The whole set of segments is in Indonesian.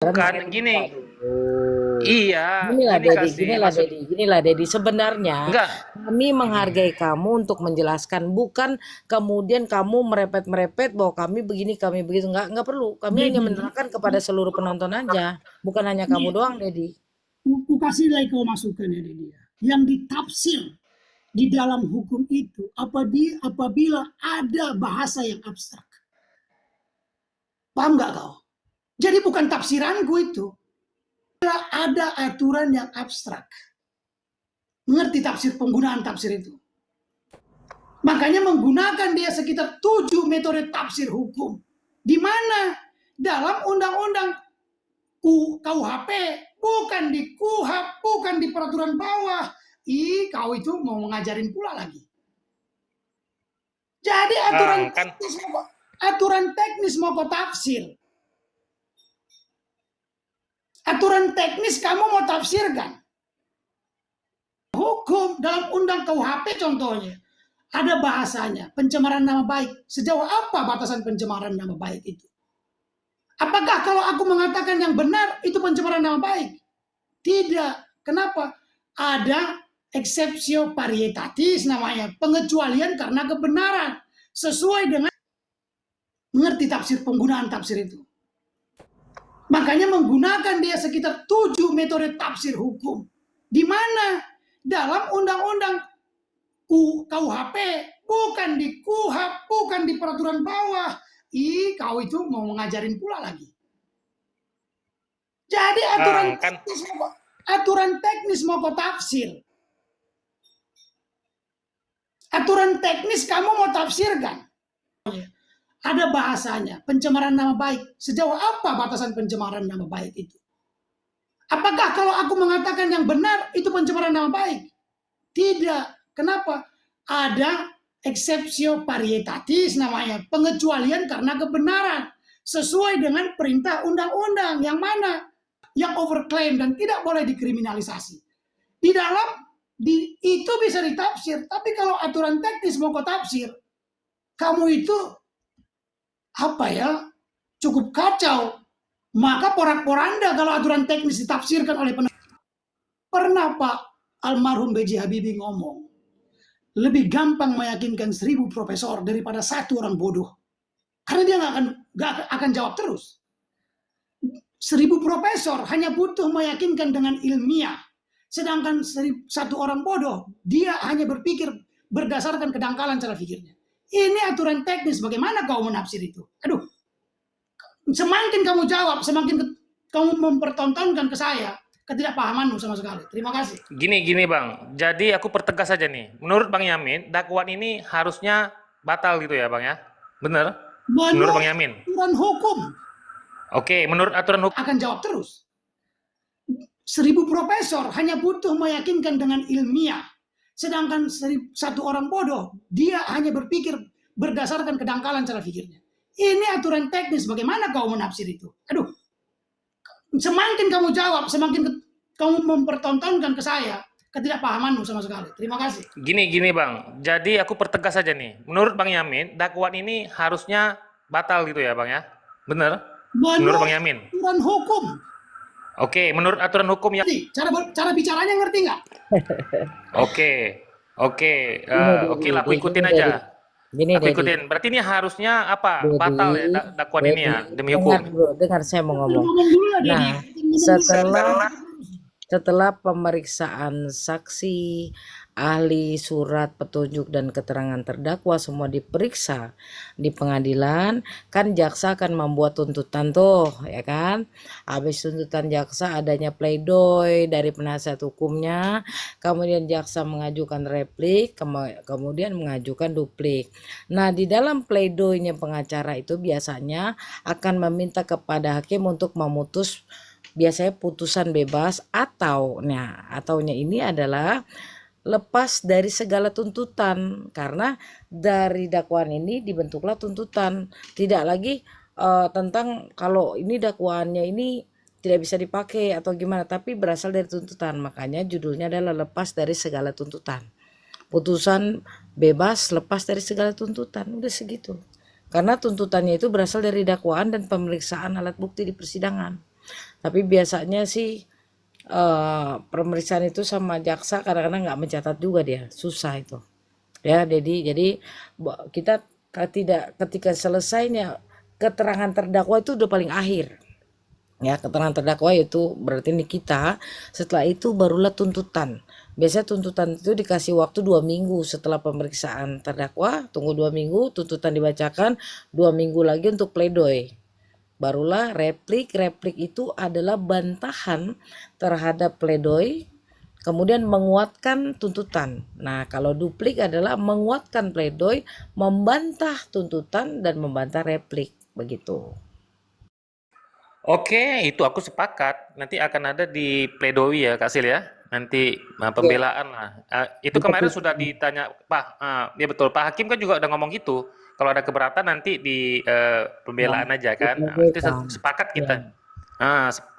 Bukan Saya gini, minta dulu. iya, Ginilah gini Dedi, kasih ginilah maksud Dedi, ginilah Dedi. Sebenarnya enggak. kami menghargai kamu untuk menjelaskan, bukan kemudian kamu merepet-merepet bahwa kami begini, kami begitu. Enggak perlu. Kami hanya Dedi, menerangkan kepada seluruh penonton aja, bukan hanya kamu ini doang, Dedi. ku kasih lagi kau masukan ya dia. Yang ditafsir di dalam hukum itu apabila ada bahasa yang abstrak. Paham nggak kau? Jadi bukan tafsiranku itu. Ada aturan yang abstrak. Mengerti tafsir penggunaan tafsir itu? Makanya menggunakan dia sekitar 7 metode tafsir hukum. Di mana? Dalam undang-undang KUHP, bukan di KUHAP, bukan di peraturan bawah. Kau itu mau mengajarin pula lagi. Jadi aturan teknis mau kau tafsir. Aturan teknis kamu mau tafsirkan. Hukum dalam undang KUHP contohnya. Ada bahasanya, pencemaran nama baik. Sejauh apa batasan pencemaran nama baik itu? Apakah kalau aku mengatakan yang benar itu pencemaran nama baik? Tidak. Kenapa? Ada exceptio parietatis namanya. Pengecualian karena kebenaran. Sesuai dengan mengerti tafsir penggunaan tafsir itu. Makanya menggunakan dia sekitar 7 metode tafsir hukum. Di mana? Dalam undang-undang KUHP, bukan di KUHAP, bukan di peraturan bawah. Kau itu mau mengajarin pula lagi. Jadi aturan teknis mau kau tafsir. Aturan teknis kamu mau tafsirkan. Ada bahasanya, pencemaran nama baik. Sejauh apa batasan pencemaran nama baik itu? Apakah kalau aku mengatakan yang benar itu pencemaran nama baik? Tidak. Kenapa? Ada exceptio parietatis namanya. Pengecualian karena kebenaran. Sesuai dengan perintah undang-undang. Yang mana? Yang overclaim dan tidak boleh dikriminalisasi. Di dalam itu bisa ditafsir. Tapi kalau aturan teknis mau kau tafsir, kamu itu cukup kacau. Maka porak-poranda kalau aturan teknis ditafsirkan oleh peneliti. Pernah Pak almarhum B.J. Habibie ngomong, lebih gampang meyakinkan 1000 profesor daripada 1 orang bodoh. Karena dia nggak akan jawab terus. 1000 profesor hanya butuh meyakinkan dengan ilmiah. Sedangkan 1 orang bodoh, dia hanya berpikir berdasarkan kedangkalan cara pikirnya. Ini aturan teknis, bagaimana kau menafsir itu? Aduh, semakin kamu jawab, semakin kamu mempertontonkan ke saya ketidakpahamanmu sama sekali. Terima kasih. Gini Bang. Jadi aku pertegas saja nih. Menurut Bang Yamin, dakwaan ini harusnya batal gitu ya, Bang ya? Bener? Menurut Bang Yamin. Aturan hukum. Oke, menurut aturan hukum akan jawab terus. 1000 profesor hanya butuh meyakinkan dengan ilmiah. Sedangkan 1 orang bodoh, dia hanya berpikir berdasarkan kedangkalan cara pikirnya. Ini aturan teknis, bagaimana kau menafsir itu? Aduh, semakin kamu jawab, semakin kamu mempertontonkan ke saya ketidakpahamanmu sama sekali. Terima kasih. Gini Bang. Jadi aku pertegas saja nih. Menurut Bang Yamin, dakwaan ini harusnya batal gitu ya, Bang ya? Bener? Menurut Bang Yamin. Aturan hukum. Oke, menurut aturan hukum yang cara bicaranya ngerti nggak? Oke lah, aku ikutin aja. Aku ikutin. Berarti ini harusnya apa? Batal ya dakwaan ini ya demi hukum. Dengar saya mau ngomong. Nah, setelah pemeriksaan saksi, ahli, surat petunjuk dan keterangan terdakwa semua diperiksa di pengadilan, kan jaksa akan membuat tuntutan tuh, ya kan? Habis tuntutan jaksa adanya pledoi dari penasihat hukumnya, kemudian jaksa mengajukan replik, kemudian mengajukan duplik. Nah, di dalam pledoinya pengacara itu biasanya akan meminta kepada hakim untuk memutus biasanya putusan bebas ataunya ini adalah lepas dari segala tuntutan, karena dari dakwaan ini dibentuklah tuntutan, tidak lagi tentang kalau ini dakwaannya ini tidak bisa dipakai atau gimana, tapi berasal dari tuntutan. Makanya judulnya adalah lepas dari segala tuntutan, putusan bebas lepas dari segala tuntutan. Udah segitu, karena tuntutannya itu berasal dari dakwaan dan pemeriksaan alat bukti di persidangan. Tapi biasanya sih pemeriksaan itu sama jaksa kadang-kadang nggak mencatat juga dia, susah itu. Ya, jadi kita tidak ketika selesainya keterangan terdakwa itu udah paling akhir. Ya, keterangan terdakwa itu berarti ini kita, setelah itu barulah tuntutan. Biasanya tuntutan itu dikasih waktu 2 minggu setelah pemeriksaan terdakwa, tunggu 2 minggu, tuntutan dibacakan, 2 minggu lagi untuk pledoi. Barulah replik itu adalah bantahan terhadap pledoi, kemudian menguatkan tuntutan. Nah, kalau duplik adalah menguatkan pledoi, membantah tuntutan, dan membantah replik, begitu. Oke, itu aku sepakat. Nanti akan ada di pledoi ya, Kak Sil ya. Nanti pembelaan lah. Itu kemarin sudah ditanya ya betul. Pak Hakim kan juga udah ngomong gitu. Kalau ada keberatan nanti di pembelaan aja kan. Itu sepakat kita.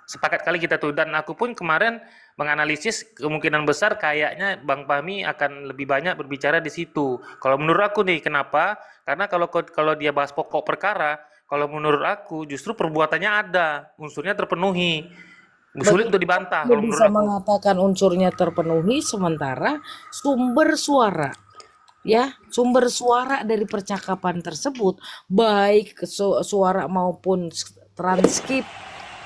Sepakat kali kita tuh. Dan aku pun kemarin menganalisis kemungkinan besar kayaknya Bang Fahmi akan lebih banyak berbicara di situ. Kalau menurut aku nih, kenapa? Karena kalau dia bahas pokok perkara, kalau menurut aku justru perbuatannya ada, unsurnya terpenuhi. Sulit untuk dibantah Dia kalau menurut bisa aku. mengatakan unsurnya terpenuhi sementara sumber suara dari percakapan tersebut, baik suara maupun transkrip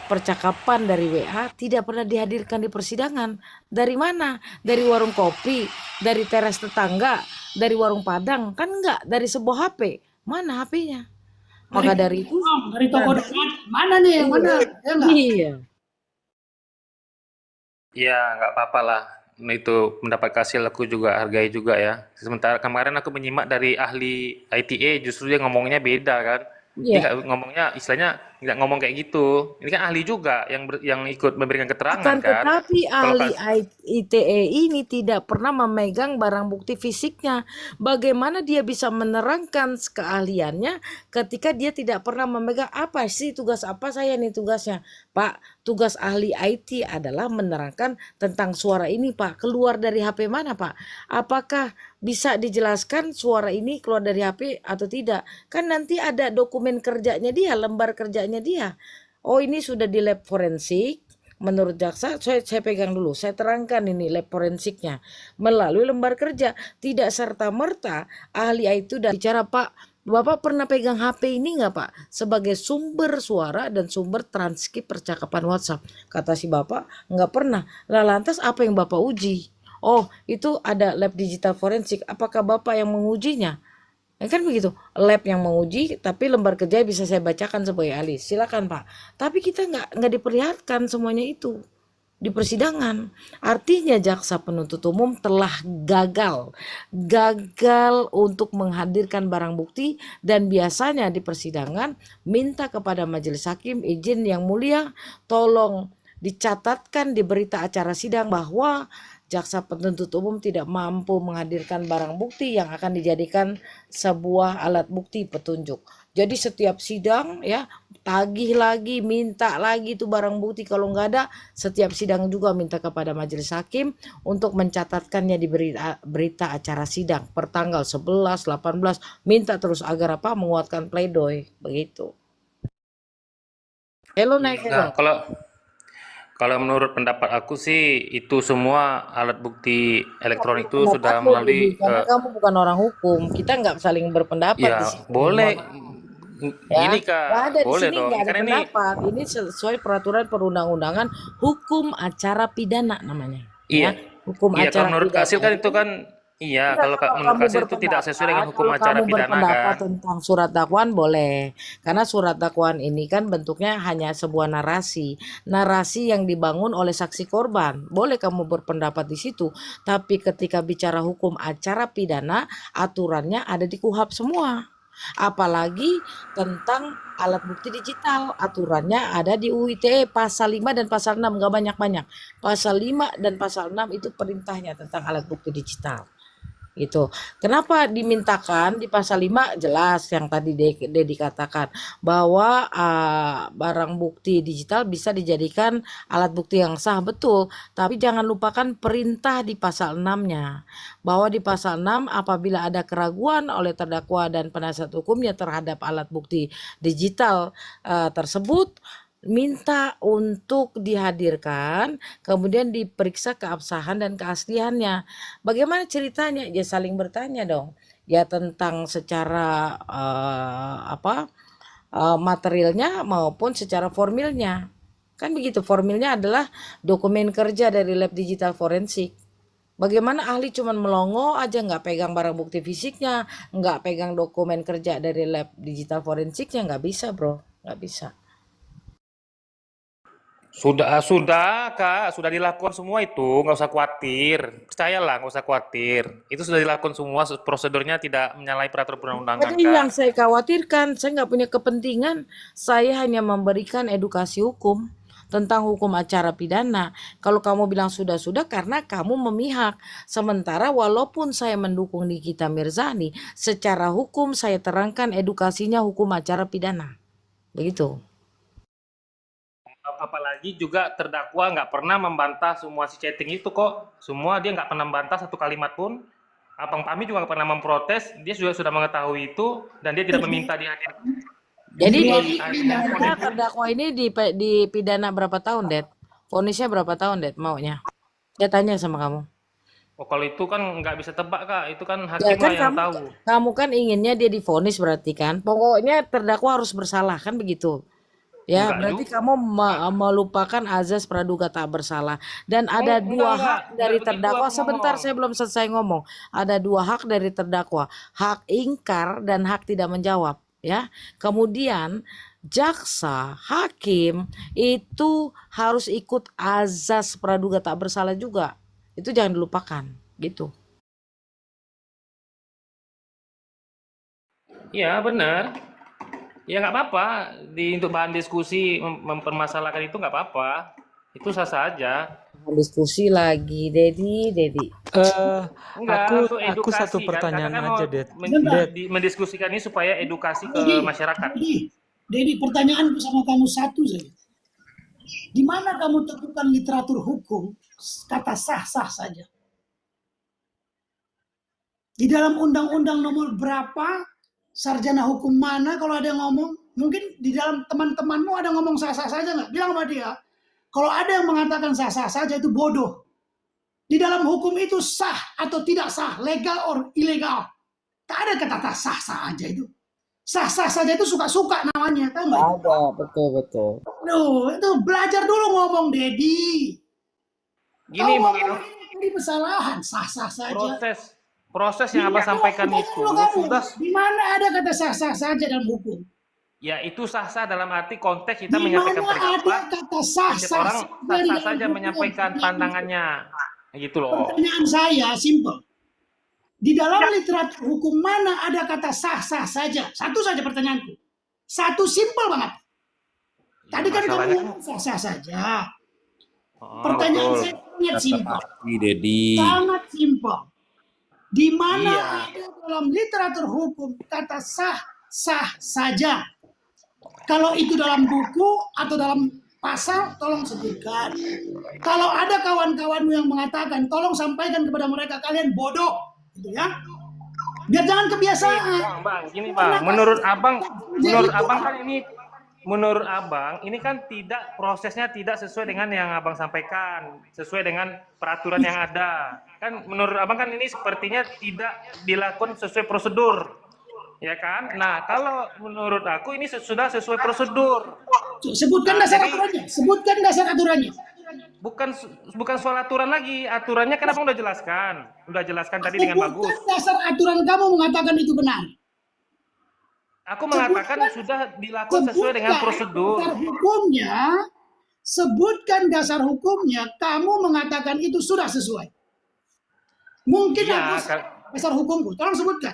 percakapan dari WA tidak pernah dihadirkan di persidangan. Dari mana? Dari warung kopi, dari teras tetangga, dari warung Padang, kan enggak dari sebuah HP. Mana HP-nya? Maka dari itu dari toko dekat mana nih yang benar? Ya enggak? iya. Ya, nggak apa-apa lah. Itu pendapat Kasil aku juga hargai juga ya. Sementara kemarin aku menyimak dari ahli ITA, justru dia ngomongnya beda kan. Dia Iya. nggak ngomongnya, istilahnya nggak ngomong kayak gitu. Ini kan ahli juga yang ikut memberikan keterangan Akan kan. tetapi Kalau ahli ITE ini tidak pernah memegang barang bukti fisiknya. Bagaimana dia bisa menerangkan keahliannya ketika dia tidak pernah memegang apa sih tugas apa saya nih tugasnya? Pak, tugas ahli IT adalah menerangkan tentang suara ini, Pak. Keluar dari HP mana, Pak? Apakah bisa dijelaskan suara ini keluar dari HP atau tidak? Kan nanti ada dokumen kerjanya dia, lembar kerjanya dia. Oh, ini sudah di lab forensik. Menurut jaksa, saya pegang dulu, saya terangkan ini lab forensiknya melalui lembar kerja. Tidak serta-merta ahli itu dan bicara, Pak, Bapak pernah pegang HP ini nggak, Pak? Sebagai sumber suara dan sumber transkrip percakapan WhatsApp. Kata si Bapak, nggak pernah. Lah lantas apa yang Bapak uji? Oh, itu ada lab digital forensik. Apakah Bapak yang mengujinya? Ya kan begitu, lab yang menguji, tapi lembar kerja bisa saya bacakan sebagai ahli. Silakan Pak. Tapi kita nggak diperlihatkan semuanya itu di persidangan. Artinya jaksa penuntut umum telah gagal untuk menghadirkan barang bukti, dan biasanya di persidangan minta kepada majelis hakim, izin yang mulia, tolong dicatatkan di berita acara sidang bahwa jaksa penuntut umum tidak mampu menghadirkan barang bukti yang akan dijadikan sebuah alat bukti petunjuk. Jadi setiap sidang ya tagih lagi, minta lagi itu barang bukti. Kalau nggak ada, setiap sidang juga minta kepada majelis hakim untuk mencatatkannya di berita acara sidang per tanggal 11, 18, minta terus agar apa? Menguatkan pledoi, begitu. Hello naik hello. Nah, kalau menurut pendapat aku sih itu semua alat bukti elektronik itu sudah melalui karena kamu bukan orang hukum, kita nggak saling berpendapat di ya sini. boleh Ya, ini nggak Kak, ada di boleh sini, dong. nggak ada Karena ini pendapat. Ini sesuai peraturan perundang-undangan hukum acara pidana namanya. iya. Ya, hukum Iya, kalau acara menurut pidana Kasil kan itu itu. kan iya, Enggak, kalau kalau menurut kamu Kasil itu tidak sesuai dengan hukum kalau acara kamu pidana berpendapat kan. tentang surat dakwaan boleh. Karena surat dakwaan ini kan bentuknya hanya sebuah narasi. Narasi yang dibangun oleh saksi korban. Boleh kamu berpendapat di situ. Tapi ketika bicara hukum acara pidana, aturannya ada di KUHP semua. Apalagi tentang alat bukti digital, aturannya ada di UU ITE pasal 5 dan pasal 6, enggak banyak-banyak. Pasal 5 dan pasal 6 itu perintahnya tentang alat bukti digital. Gitu. Kenapa dimintakan di pasal 5 jelas yang tadi Dedi katakan bahwa barang bukti digital bisa dijadikan alat bukti yang sah, betul, tapi jangan lupakan perintah di pasal 6-nya bahwa di pasal 6 apabila ada keraguan oleh terdakwa dan penasihat hukumnya terhadap alat bukti digital tersebut, minta untuk dihadirkan, kemudian diperiksa keabsahan dan keasliannya. Bagaimana ceritanya? Ya saling bertanya dong. Ya tentang secara materialnya maupun secara formilnya. Kan begitu, formilnya adalah dokumen kerja dari lab digital forensik. Bagaimana ahli cuman melongo aja nggak pegang barang bukti fisiknya, nggak pegang dokumen kerja dari lab digital forensiknya, nggak bisa bro, nggak bisa. Sudah Kak, sudah dilakukan semua itu, nggak usah khawatir. Percayalah, nggak usah khawatir. Itu sudah dilakukan semua, prosedurnya tidak menyalahi peraturan perundang-undangan, Jadi Kak. yang saya khawatirkan, saya nggak punya kepentingan, saya hanya memberikan edukasi hukum tentang hukum acara pidana. Kalau kamu bilang sudah-sudah karena kamu memihak. Sementara walaupun saya mendukung Nikita Mirzani, secara hukum saya terangkan edukasinya hukum acara pidana. Begitu. Apalagi juga terdakwa nggak pernah membantah semua si chatting itu kok. Semua dia nggak pernah membantah satu kalimat pun. Abang Pami juga nggak pernah memprotes. Dia sudah mengetahui itu dan dia tidak meminta dihadirkan. Jadi Di Dedi, luar maunya terdakwa ini dipidana berapa tahun, Det? Vonisnya berapa tahun, Det, maunya? Dia tanya sama kamu. Oh kalau itu kan nggak bisa tebak Kak. Itu kan Ya hakim kan lah yang tahu. kamu kan inginnya dia divonis berarti kan? Pokoknya terdakwa harus bersalah kan begitu. Ya, Enggak berarti juga. kamu melupakan azas praduga tak bersalah. Dan ada Enggak, dua enggak. hak Enggak dari begitu terdakwa. aku Sebentar, ngomong. saya belum selesai ngomong. Ada dua hak dari terdakwa, hak ingkar dan hak tidak menjawab. Ya, kemudian jaksa, hakim itu harus ikut azas praduga tak bersalah juga. Itu jangan dilupakan, gitu. Iya benar. Ya nggak apa-apa. Untuk bahan diskusi mempermasalahkan itu nggak apa-apa. Itu sah saja. Diskusi lagi, Dedi. Eh, Enggak, untuk aku satu edukasi kan. Kakak pertanyaan kan mau aja, Det. Sebentar, Det, mendiskusikan ini supaya edukasi ke Dedi, masyarakat. Dedi, pertanyaanku sama kamu satu saja. Di mana kamu temukan literatur hukum kata sah-sah saja? Di dalam undang-undang nomor berapa, sarjana hukum mana kalau ada yang ngomong, mungkin di dalam teman-temanmu ada ngomong sah-sah saja nggak? Bilang sama dia, kalau ada yang mengatakan sah-sah saja itu bodoh. Di dalam hukum itu sah atau tidak sah, legal or ilegal. Tak ada kata sah-sah aja itu. Sah-sah saja itu suka-suka namanya, tahu nggak? Ada, betul. Aduh, itu belajar dulu ngomong, Dedi. Gini Kau Bang ngomong Ino, ini kesalahan, sah-sah saja. proses yang Abang sampaikan itu sudah Di mana ada kata sah-sah saja dalam hukum? ya itu sah-sah dalam arti konteks kita Di menyampaikan mana ada pendapat. kata Setiap sah-sah orang saja di sah-sah dalam saja hukum? menyampaikan pandangannya. Gitu loh. Pertanyaan saya simple. Di dalam literatur hukum mana ada kata sah-sah saja? Satu saja pertanyaanku. Satu simple banget. Tadi kan kamu masalahnya ngomong sah-sah saja. Oh, Pertanyaan betul. saya sangat simple. Pasti, Dedi. Sangat simple. Di mana Iya. ada dalam literatur hukum kata sah saja? Kalau itu dalam buku atau dalam pasal, tolong sebutkan. Kalau ada kawan-kawanmu yang mengatakan, tolong sampaikan kepada mereka kalian bodoh, gitu ya. Biar jangan kebiasaan. Bang, gini Bang, menurut Abang kan ini kan tidak prosesnya tidak sesuai dengan yang Abang sampaikan, sesuai dengan peraturan yang ada. Kan menurut Abang kan ini sepertinya tidak dilakukan sesuai prosedur. Ya kan? Nah, kalau menurut aku ini sudah sesuai prosedur. Sebutkan dasar aturannya. Sebutkan dasar aturannya. Bukan soal aturan lagi. Aturannya kan Abang udah jelaskan. Udah jelaskan tadi dengan bagus. Sebutkan dasar aturan kamu mengatakan itu benar. Aku mengatakan sudah dilakukan sesuai dengan prosedur. Dasar hukumnya, sebutkan dasar hukumnya, kamu mengatakan itu sudah sesuai. Mungkin Iya, dasar hukumku, tolong sebutkan.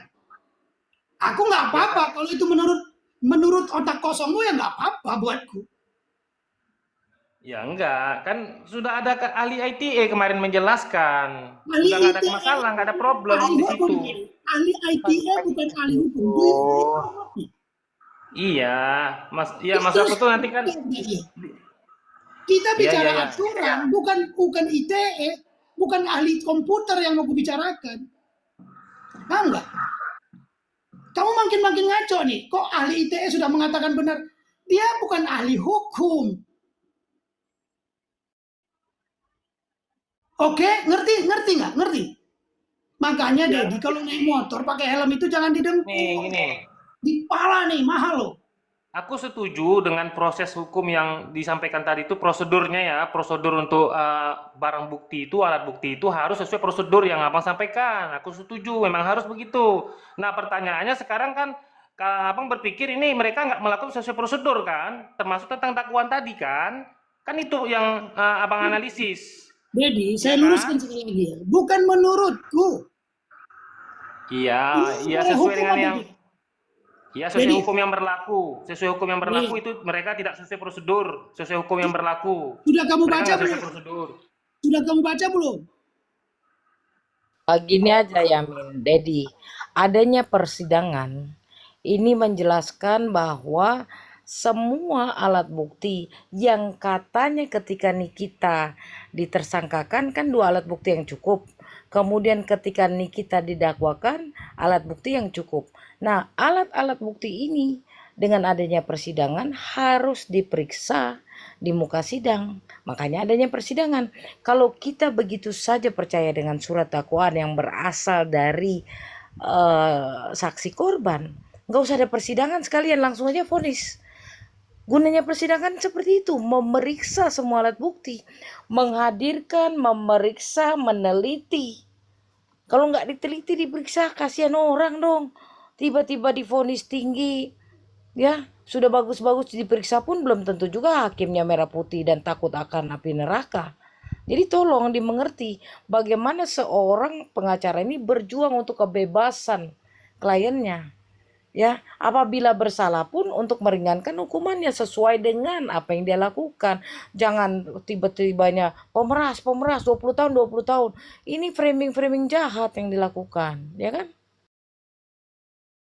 Aku nggak apa-apa kalau itu menurut otak kosongmu ya nggak apa-apa buatku. Ya enggak, kan sudah ada ahli ITE kemarin menjelaskan. Ahli Sudah nggak ada ITE, masalah, nggak ada problem ahli di hukum. situ. Ahli ITE bukan ahli hukum. Iya, Mas Raputo nanti kan Kita bicara iya. aturan, bukan ITE, bukan ahli komputer yang mau kubicarakan. Paham nggak? Kamu makin ngaco nih. Kok ahli ITE sudah mengatakan benar? Dia bukan ahli hukum. Oke, ngerti nggak? Ngerti. Makanya Ya, Dedi, kalau naik motor pakai helm itu jangan nih didengkul. gini. Di kepala nih, mahal loh. Aku setuju dengan proses hukum yang disampaikan tadi itu prosedurnya ya, prosedur untuk barang bukti itu, alat bukti itu harus sesuai prosedur yang Abang sampaikan. Aku setuju, memang harus begitu. Nah, pertanyaannya sekarang kan, Abang berpikir ini mereka nggak melakukan sesuai prosedur kan, termasuk tentang dakwaan tadi kan? Kan itu yang Abang analisis, Dedi, ya saya luruskan kan? sekali lagi ya. Bukan menurutku. Iya, Ini iya secara sesuai hukum dengan apa yang tidak? ya sesuai Dedi, hukum yang berlaku. Sesuai hukum yang berlaku nih, itu mereka tidak sesuai prosedur, sesuai hukum yang berlaku. sudah kamu Mereka baca nggak sesuai belum? prosedur. Sudah kamu baca belum? Gini aja Yamin, Dedi, adanya persidangan ini menjelaskan bahwa semua alat bukti yang katanya ketika Nikita ditersangkakan kan 2 alat bukti yang cukup. Kemudian ketika Nikita didakwakan alat bukti yang cukup. Nah, alat-alat bukti ini dengan adanya persidangan harus diperiksa di muka sidang. Makanya adanya persidangan. Kalau kita begitu saja percaya dengan surat dakwaan yang berasal dari saksi korban, nggak usah ada persidangan, sekalian langsung aja vonis. Gunanya persidangan seperti itu, memeriksa semua alat bukti, menghadirkan, memeriksa, meneliti. Kalau nggak diteliti diperiksa, kasihan orang dong. Tiba-tiba divonis tinggi, ya sudah bagus-bagus diperiksa pun belum tentu juga hakimnya merah putih dan takut akan api neraka. Jadi tolong dimengerti bagaimana seorang pengacara ini berjuang untuk kebebasan kliennya. Ya, apabila bersalah pun untuk meringankan hukumannya sesuai dengan apa yang dia lakukan. Jangan tiba-tibanya pemeras 20 tahun 20 tahun. Ini framing-framing jahat yang dilakukan, ya kan?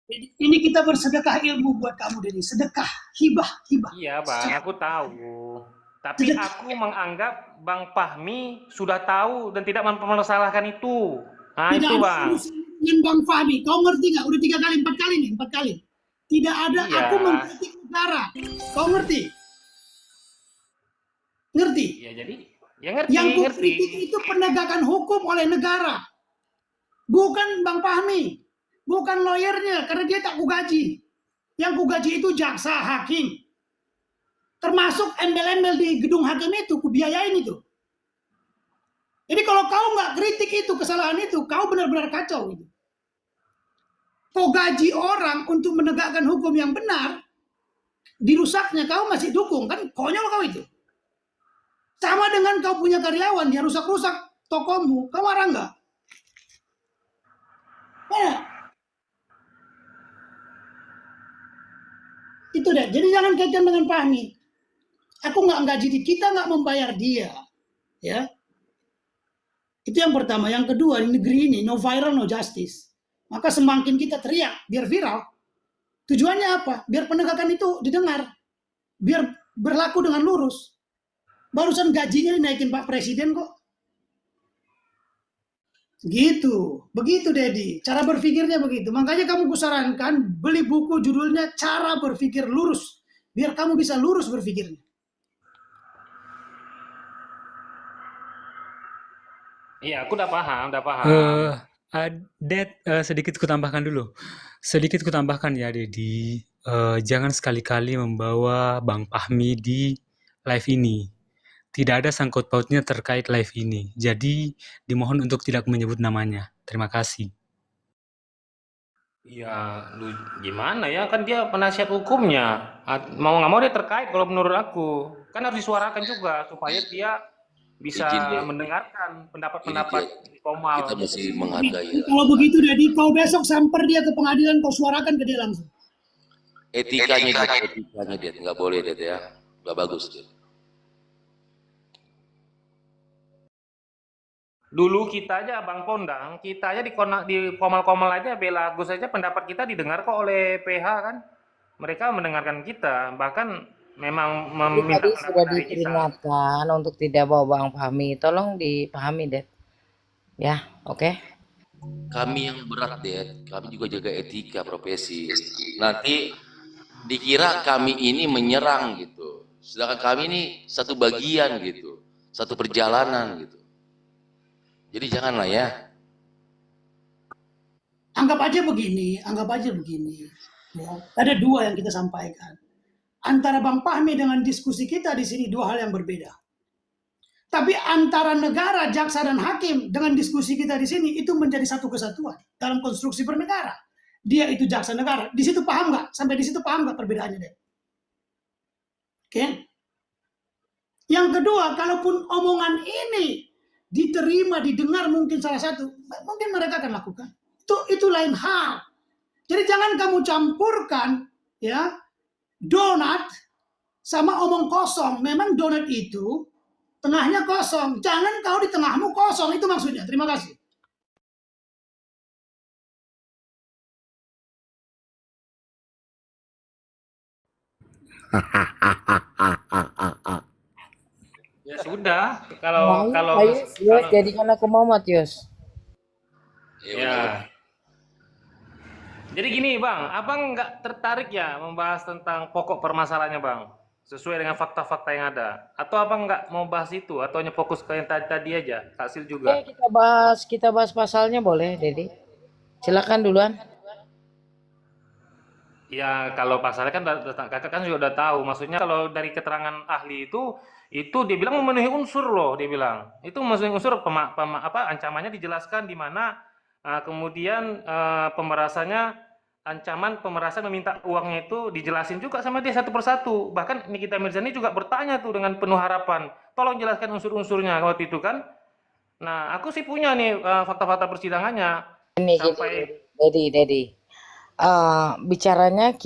Dedi, ini kita bersedekah ilmu buat kamu, Dedi. Sedekah, hibah, hibah. Iya Bang, aku tahu. Tapi Sedekah. aku menganggap Bang Fahmi sudah tahu dan tidak mempermasalahkan itu. Nah Tidak itu ada Bang. urusan dengan Bang Fahmi. Kau ngerti nggak? Udah 3 kali, 4 kali nih, 4 kali. Tidak ada Iya, aku mengkritik negara. Kau ngerti? Ngerti? iya jadi ya ngerti, Yang ngerti. kukritik itu penegakan hukum oleh negara. Bukan Bang Fahmi. Bukan lawyernya, karena dia tak kugaji. Yang kugaji itu jaksa, hakim. Termasuk embel-embel di gedung hakim itu, kubiayain itu. Jadi kalau kau nggak kritik itu, kesalahan itu, kau benar-benar kacau. Gitu. Kau gaji orang untuk menegakkan hukum yang benar, dirusaknya kau masih dukung, kan konyol kau itu. Sama dengan kau punya karyawan, dia rusak-rusak tokomu, kau marah nggak? Itu deh, jadi jangan kaitkan dengan Fahmi. Aku nggak gaji dia, kita nggak membayar dia, ya. Itu yang pertama. Yang kedua, di negeri ini no viral no justice. Maka semakin kita teriak biar viral, tujuannya apa? Biar penegakan itu didengar, biar berlaku dengan lurus. Barusan gajinya dinaikin Pak Presiden kok. Gitu, begitu Dedi. Cara berpikirnya begitu. Makanya kamu kusarankan beli buku judulnya Cara Berpikir Lurus, biar kamu bisa lurus berpikirnya. Iya, aku udah paham, udah paham. Sedikit kutambahkan dulu. Sedikit kutambahkan ya, Dedi. Jangan sekali-kali membawa Bang Fahmi di live ini. Tidak ada sangkut pautnya terkait live ini. Jadi, dimohon untuk tidak menyebut namanya. Terima kasih. Ya, lu gimana ya? Kan dia penasihat hukumnya. Mau nggak mau dia terkait kalau menurut aku. Kan harus disuarakan juga supaya dia bisa Izin deh, mendengarkan ini pendapat-pendapat dia, formal. kita mesti menghargai Kalau begitu Dedi, kau besok samper dia ke pengadilan, kau suarakan ke dia langsung. etikanya dia, nggak boleh dia ya, nggak bagus dia. Dulu kita aja Bang Pondang, kita aja di komal-komal aja bela Agus aja pendapat kita didengar kok oleh PH kan. Mereka mendengarkan kita, bahkan memang Jadi meminta tadi pendapat sudah dari kita. diperingatkan untuk tidak bawa Bang Fahmi. Tolong dipahami, Det. Ya, oke. Kami yang berat deh, kami juga jaga etika profesi. Nanti Dikira kami ini menyerang gitu. Sedangkan kami ini satu bagian gitu, satu perjalanan gitu. Jadi janganlah ya. Anggap aja begini, Ya, ada dua yang kita sampaikan. Antara Bang Fahmi dengan diskusi kita di sini dua hal yang berbeda. Tapi antara negara, jaksa dan hakim dengan diskusi kita di sini itu menjadi satu kesatuan dalam konstruksi bernegara. Dia itu jaksa negara. Di situ paham nggak? Sampai di situ paham nggak perbedaannya deh? Oke. Yang kedua, kalaupun omongan ini diterima, didengar mungkin salah satu, mungkin mereka akan lakukan. Itu lain hal. Jadi jangan kamu campurkan ya donat sama omong kosong. Memang donat itu tengahnya kosong. Jangan kau di tengahmu kosong. Itu maksudnya. Terima kasih. Ya sudah, kalau Yus, jadikan aku Muhammad, Yus. ya. Jadi gini Bang, Abang nggak tertarik ya membahas tentang pokok permasalahannya Bang? Sesuai dengan fakta-fakta yang ada. Atau Abang nggak mau bahas itu? Atau hanya fokus ke yang tadi aja? Kak Sil juga. Kita bahas pasalnya boleh, Dedi. Silakan duluan. Ya kalau pasalnya kan kakak kan juga udah tahu. Maksudnya kalau dari keterangan ahli itu dia bilang memenuhi unsur loh, dia bilang. Itu memenuhi unsur ancamannya dijelaskan di mana kemudian pemerasannya ancaman pemerasan meminta uangnya itu dijelasin juga sama dia satu persatu. Bahkan Nikita Mirzani juga bertanya tuh dengan penuh harapan, tolong jelaskan unsur-unsurnya waktu itu kan. Nah, aku sih punya nih fakta-fakta persidangannya Ini sampai Dedi. Bicaranya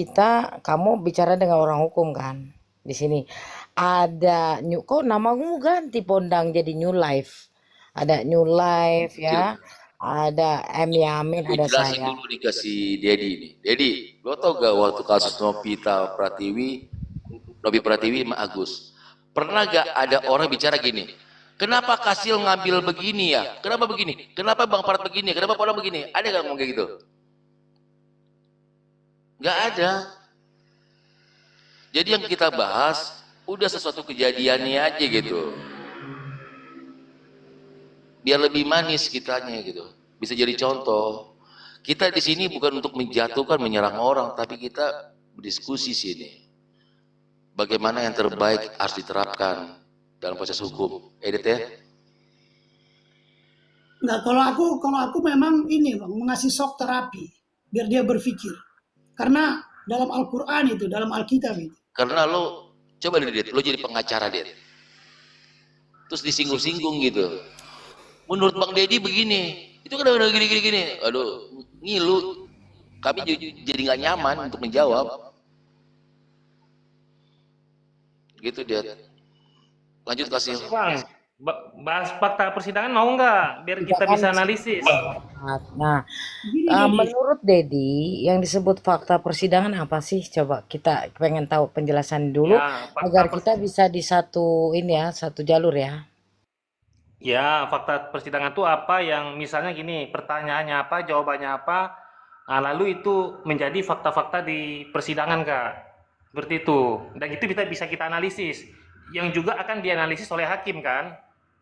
kamu bicara dengan orang hukum kan? Di sini ada kok namamu ganti Pondang jadi New Life. Ada New Life ya. Ada M Yamin, ada Dijelasin saya. dulu dikasih Dedi ini. Dedi, lo tau gak waktu kasus Novi Pratiwi sama Agus? Pernah gak ada orang bicara gini? Kenapa Kasil ngambil begini ya? Kenapa begini? Kenapa Bang Parat begini? Kenapa Polang begini? Ada gak ngomong kayak gitu? Gak ada. Jadi yang kita bahas udah sesuatu kejadiannya aja gitu. Biar lebih manis kitanya gitu. Bisa jadi contoh. Kita di sini bukan untuk menjatuhkan, menyerang orang, tapi kita berdiskusi sini. Bagaimana yang terbaik harus diterapkan dalam proses hukum. Edit ya? Enggak, kalau aku memang ini Bang, mengasih shock terapi biar dia berpikir. Karena dalam Al-Qur'an itu, dalam Alkitab itu. Karena lo coba deh, lo jadi pengacara deh. Terus disinggung-singgung gitu. Menurut Bang Dedi begini, itu kan udah gini. Aduh, ngilu. Kami jadi nggak nyaman untuk menjawab. Gitu dia. Lanjut kasih. Bang, bahas fakta persidangan mau nggak? Biar kita bisa analisis. Nah, menurut Dedi, yang disebut fakta persidangan apa sih? Coba kita pengen tahu penjelasan dulu Ya, agar kita bisa di satu jalur ya. Ya, fakta persidangan itu apa yang misalnya gini, pertanyaannya apa, jawabannya apa, lalu itu menjadi fakta-fakta di persidangan, Kak. Seperti itu. Dan itu bisa kita analisis. Yang juga akan dianalisis oleh hakim kan,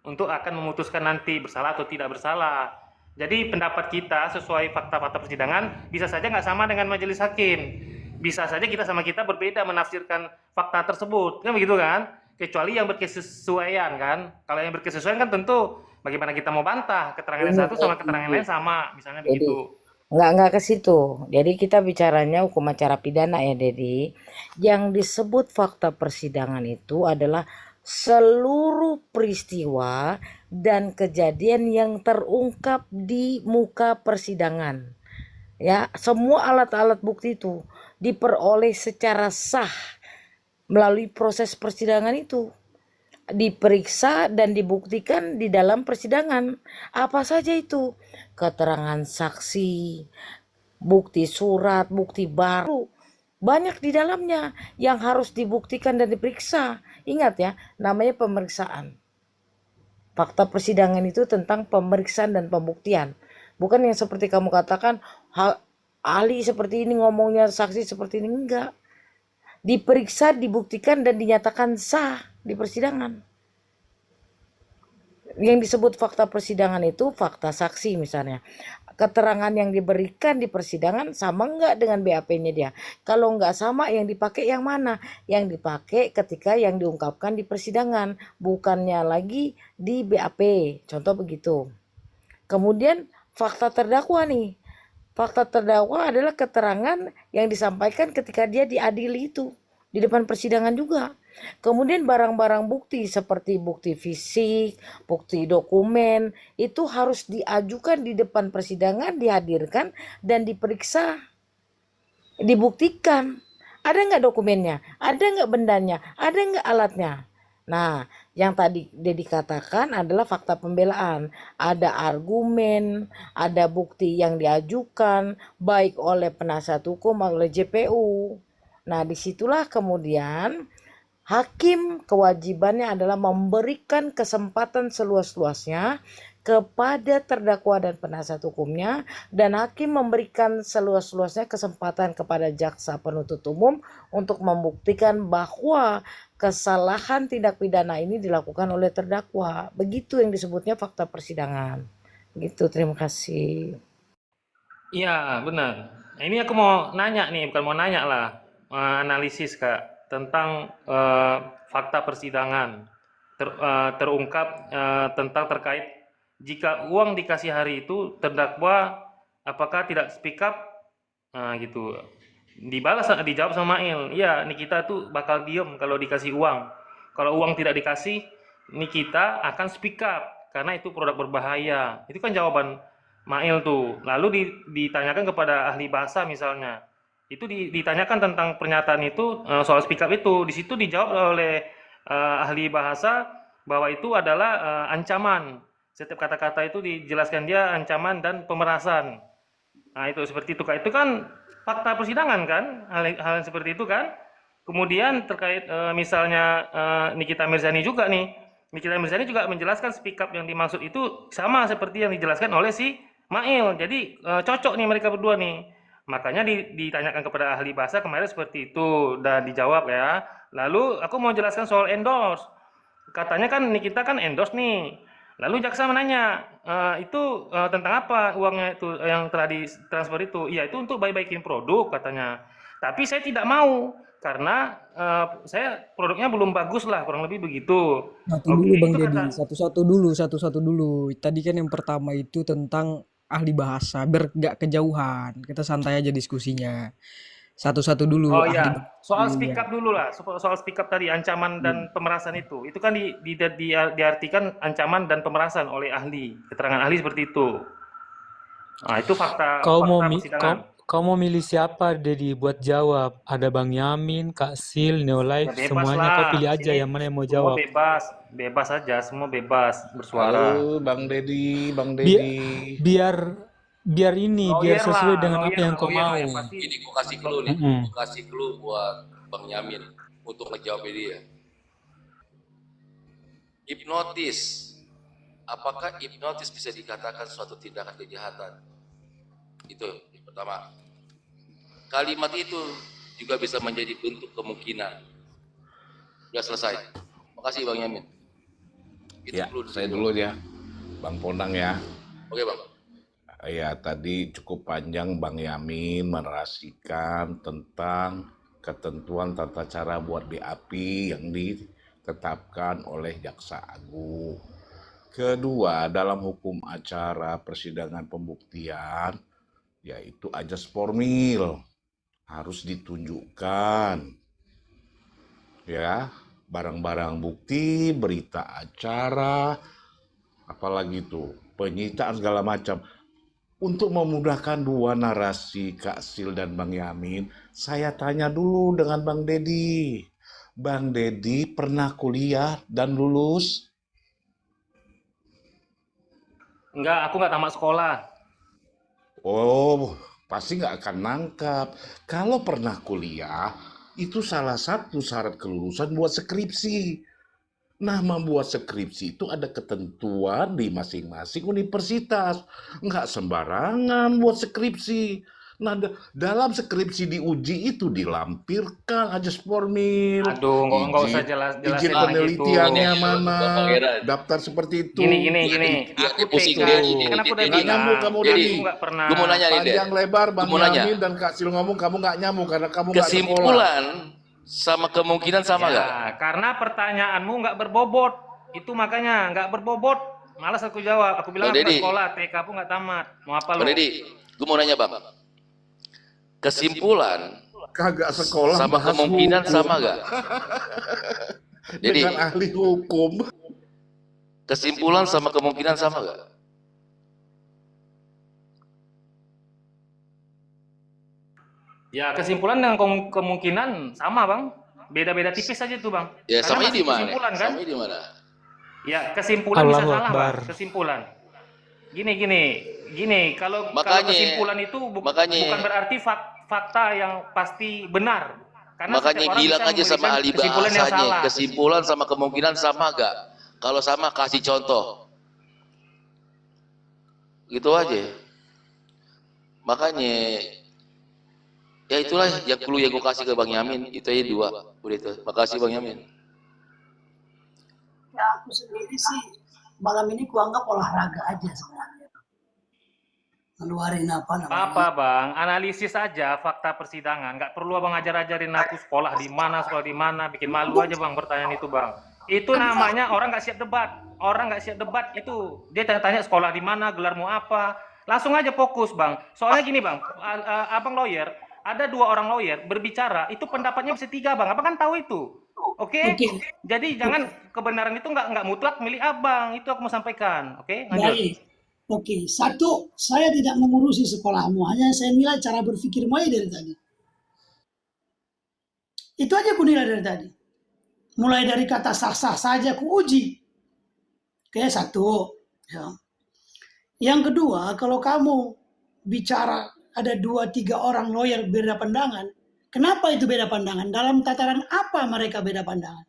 untuk akan memutuskan nanti bersalah atau tidak bersalah. Jadi pendapat kita sesuai fakta-fakta persidangan bisa saja nggak sama dengan majelis hakim. Bisa saja kita sama kita berbeda menafsirkan fakta tersebut, kan begitu kan? Kecuali yang berkesesuaian kan. Kalau yang berkesesuaian kan tentu bagaimana kita mau bantah keterangan yang satu sama keterangan lain sama, misalnya begitu. Enggak ke situ. Jadi kita bicaranya hukum acara pidana ya, Dedi. Yang disebut fakta persidangan itu adalah seluruh peristiwa dan kejadian yang terungkap di muka persidangan. Ya, semua alat-alat bukti itu diperoleh secara sah melalui proses persidangan itu. Diperiksa dan dibuktikan di dalam persidangan. Apa saja itu? Keterangan saksi, bukti surat, bukti baru. Banyak di dalamnya yang harus dibuktikan dan diperiksa. Ingat ya, namanya pemeriksaan. Fakta persidangan itu tentang pemeriksaan dan pembuktian. Bukan yang seperti kamu katakan, ahli seperti ini ngomongnya, saksi seperti ini. Enggak. diperiksa, dibuktikan, dan dinyatakan sah di persidangan. Yang disebut fakta persidangan itu fakta saksi misalnya. Keterangan yang diberikan di persidangan sama enggak dengan BAP-nya dia? Kalau enggak sama, yang dipakai yang mana? Yang dipakai ketika yang diungkapkan di persidangan, bukannya lagi di BAP. Contoh begitu. Kemudian fakta terdakwa nih. Fakta terdakwa adalah keterangan yang disampaikan ketika dia diadili itu. Di depan persidangan juga. Kemudian barang-barang bukti seperti bukti fisik, bukti dokumen, itu harus diajukan di depan persidangan, dihadirkan, dan diperiksa, dibuktikan. Ada nggak dokumennya? Ada nggak bendanya? Ada nggak alatnya? Nah, yang tadi Dedi katakan adalah fakta pembelaan. Ada argumen, ada bukti yang diajukan, baik oleh penasihat hukum oleh JPU. Nah, disitulah kemudian hakim kewajibannya adalah memberikan kesempatan seluas-luasnya kepada terdakwa dan penasihat hukumnya, dan hakim memberikan seluas-luasnya kesempatan kepada jaksa penuntut umum untuk membuktikan bahwa kesalahan tindak pidana ini dilakukan oleh terdakwa. Begitu yang disebutnya fakta persidangan. Gitu, terima kasih. Iya, benar. Nah, ini aku mau nanya nih, bukan mau nanya lah, analisis Kak, tentang fakta persidangan terungkap tentang terkait jika uang dikasih hari itu terdakwa apakah tidak speak up, gitu. Dijawab sama Mail, iya Nikita tuh bakal diem kalau dikasih uang. Kalau uang tidak dikasih, Nikita akan speak up karena itu produk berbahaya. Itu kan jawaban Mail tuh. Lalu ditanyakan kepada ahli bahasa misalnya. Itu ditanyakan tentang pernyataan itu, soal speak up itu. Di situ dijawab oleh ahli bahasa bahwa itu adalah ancaman. Setiap kata-kata itu dijelaskan dia ancaman dan pemerasan. Nah, itu seperti itu Kak. Itu kan fakta persidangan kan, hal seperti itu kan. Kemudian terkait misalnya Nikita Mirzani juga nih. Nikita Mirzani juga menjelaskan speak up yang dimaksud itu sama seperti yang dijelaskan oleh si Mail. Jadi cocok nih mereka berdua nih. Makanya ditanyakan kepada ahli bahasa kemarin seperti itu dan dijawab ya. Lalu aku mau jelaskan soal endorse. Katanya kan Nikita kan endorse nih. Lalu jaksa menanya, itu tentang apa uangnya itu yang telah ditransfer itu? Iya, itu untuk baik-baikin produk katanya. Tapi saya tidak mau karena saya produknya belum bagus lah, kurang lebih begitu. Satu Oke, dulu Bang itu Deddy, kata. satu-satu dulu. Tadi kan yang pertama itu tentang ahli bahasa, biar gak kejauhan. Kita santai aja diskusinya. Satu-satu dulu Oh ahli ya, bahasa soal dulu speak ya. up dulu lah. Soal speak up tadi ancaman dan pemerasan itu kan diartikan ancaman dan pemerasan oleh ahli, keterangan ahli seperti itu. Nah, itu fakta Kau mau fakta mi persidangan. kau mau milih siapa, Dedi, buat jawab? Ada Bang Yamin, Kak Sil, Ya Neolife, bebas semuanya kau lah. pilih aja Sini yang mana yang mau semua jawab. bebas, bebas aja, semua bebas bersuara. Halo Bang Dedi, Bang Bi Dedi. biar ini, biar Lawyer sesuai lah, dengan apa yang kau lawyer lah mau. yang pasti. Ini gue kasih clue nih, Mm-mm. gue kasih clue buat Bang Yamin untuk ngejawab dia. Hipnotis. Apakah hipnotis bisa dikatakan suatu tindakan kejahatan? Itu yang pertama. Kalimat itu juga bisa menjadi bentuk kemungkinan. Sudah selesai. Makasih Bang Yamin. Itu Ya, clue saya dulu ya, Bang Ponang ya. Oke Bang. Ya, tadi cukup panjang Bang Yamin menarasikan tentang ketentuan tata cara buat BAP yang ditetapkan oleh Jaksa Agung. Kedua, dalam hukum acara persidangan pembuktian, yaitu ajas formil harus ditunjukkan, ya, barang-barang bukti, berita acara, apalagi itu penyitaan segala macam. Untuk memudahkan dua narasi Kak Sil dan Bang Yamin, saya tanya dulu dengan Bang Dedi. Bang Dedi pernah kuliah dan lulus? Enggak, aku nggak tamat sekolah. Oh, pasti nggak akan nangkap. Kalau pernah kuliah, itu salah satu syarat kelulusan buat skripsi. Nah, membuat skripsi itu ada ketentuan di masing-masing universitas. Nggak sembarangan buat skripsi. Nah, dalam skripsi diuji itu dilampirkan aja formil, Aduh, nggak usah izin jelasin lah gitu. penelitiannya Ini, mana, Bang Pangeran. daftar seperti itu. Gini. Dia Aku pusing, TK, Dedi. kan aku udah Nggak bilang, nyambung kamu, Dedi. aku nggak pernah. Gue mau nanya nih, Ded. Panjang lebar Bang Gua mau nanya. Yamin dan Kak Sil ngomong, kamu nggak nyambung karena kamu nggak sekolah. Kesimpulan sama kemungkinan sama nggak? Ya, karena pertanyaanmu nggak berbobot. Itu makanya nggak berbobot. Malas aku jawab. Aku bilang Bang aku nggak Dedi. sekolah, TK pun nggak tamat. Mau apa Bang lo? Dedi, gue mau nanya Bang. Kesimpulan Kagak sekolah sama bahas kemungkinan hukum sama nggak? Dedi, dengan ahli hukum. kesimpulan sama kemungkinan sama nggak? Ya, kesimpulan dengan kemungkinan sama, Bang. Beda-beda tipis aja tuh, Bang. Ya, Karena samanya masih di mana? kesimpulan kan? Samanya di mana? Ya, kesimpulan bisa Allahu salah, Akbar. Bang. Kesimpulan. Gini. Kalau Makanya- kesimpulan itu makanya- bukan berarti fakta yang pasti benar. Karena Makanya setiap orang bilang bisa aja sama memberikan ahli kesimpulan yang bahasanya, salah. kesimpulan sama kemungkinan sama nggak? Kalau sama kasih contoh. Gitu aja. Makanya ya itulah yang clue yang gue kasih ke Bang Yamin, itu aja 2. Udah itu. Makasih Bang Yamin. Ya aku sendiri sih malam ini kuanggap olahraga aja sebenarnya. Ngeluarin apa namanya? Apa, Bang? Analisis aja fakta persidangan. Nggak perlu Abang ajar-ajarin aku sekolah di mana, bikin malu aja, Bang, pertanyaan itu, Bang. Itu namanya orang nggak siap debat. Orang nggak siap debat itu. Dia tanya-tanya sekolah di mana, gelarmu apa. Langsung aja fokus, Bang. Soalnya gini, Bang. Abang lawyer, ada 2 orang lawyer berbicara, itu pendapatnya bisa 3, Bang. Abang kan tahu itu. Oke? Oke. Jadi jangan kebenaran itu nggak mutlak milik Abang. Itu aku mau sampaikan. Oke? Lanjut. Baik. Oke, satu, saya tidak mengurusi sekolahmu, hanya saya nilai cara berpikirmu aja dari tadi. Itu aja aku nilai dari tadi. Mulai dari kata sah-sah saja aku uji. Oke, satu. Ya. Yang kedua, kalau kamu bicara ada 2-3 orang lawyer beda pandangan, kenapa itu beda pandangan? Dalam tataran apa mereka beda pandangan?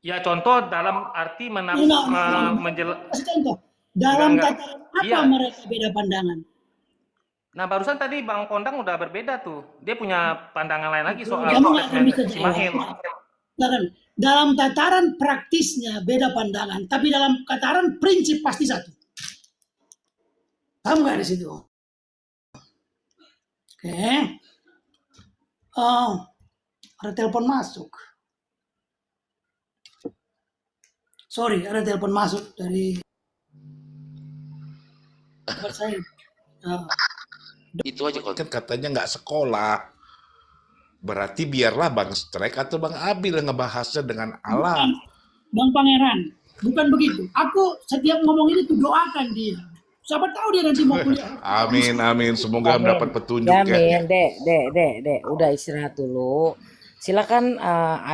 Ya, contoh dalam arti Kasih contoh. Dalam Enggak. tataran apa Iya. mereka beda pandangan? Nah, barusan tadi Bang Kondang udah berbeda tuh. Dia punya pandangan lain lagi soal Kamu nggak akan statement bisa Ismail. jawab. Dalam tataran praktisnya beda pandangan, tapi dalam tataran prinsip pasti satu. Paham nggak di situ? Oke. Ada telepon masuk. Sorry, ada telepon masuk dari tempat saya. Itu aja kalau Kan katanya nggak sekolah. Berarti biarlah Bang Strek atau Bang Abil yang ngebahasnya dengan alat. Bang Pangeran, bukan begitu. Aku setiap ngomong ini tuh doakan dia. Siapa tahu dia nanti mau kuliah. Amin. Semoga mendapat petunjuk ya. Yamin, Dek, udah istirahat dulu. Silakan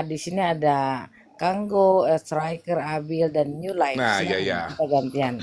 di sini ada Kanggo, Striker, Abil dan New Life. Nah, Silakan, iya. kita gantian.